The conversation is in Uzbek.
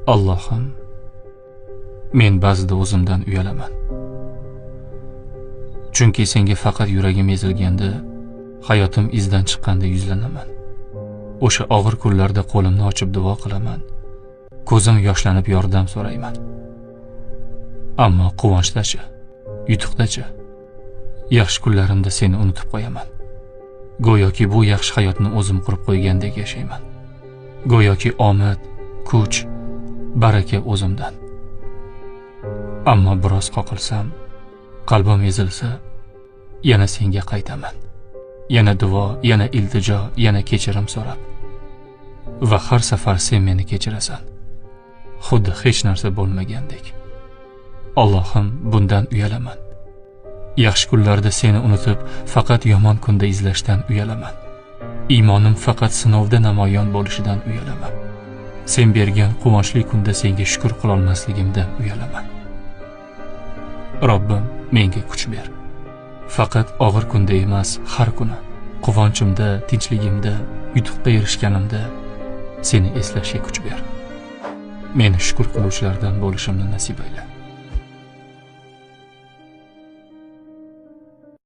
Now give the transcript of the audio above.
Allohim, men ba'zida o'zimdan uyalaman. Chunki senga faqat yuragim ezilganda, hayotim izdan chiqqanda yuzlanaman. O'sha og'ir kunlarda qo'limni ochib duo qilaman. Ko'zim yoshlanib yordam so'rayman. Ammo quvonchdachi, yutuqdachi, yaxshi kunlarimda seni unutib qo'yaman. Go'yoki bu yaxshi hayotni o'zim qurib qo'ygandek yashayman. Go'yoki omad, kuch, baraka o'zimdan. Ammo biroz qoqilsam, qalbim ezilsa, yana senga qaytaman. Yana duo, yana iltijo, yana kechirim so'rab. Va har safar sen meni kechirasan. Xuddi hech narsa bo'lmagandek. Allohim, bundan uyalaman. Yaxshi kunlarda seni unutib, faqat yomon kunda izlashdan uyalaman. Iymonim faqat sinovda namoyon bo'lishidan uyalaman. Sen bergan quvonchli kunda senga shukr qila olmasligimdan uyalaman. Robbim, menga kuch ber. Faqat og'ir kunda emas, har kuni, quvonchimda, tinchligimda, yutuqqa erishganimda seni eslashga kuch ber. Meni shukr qiluvchilardan bo'lishimni nasib ayla.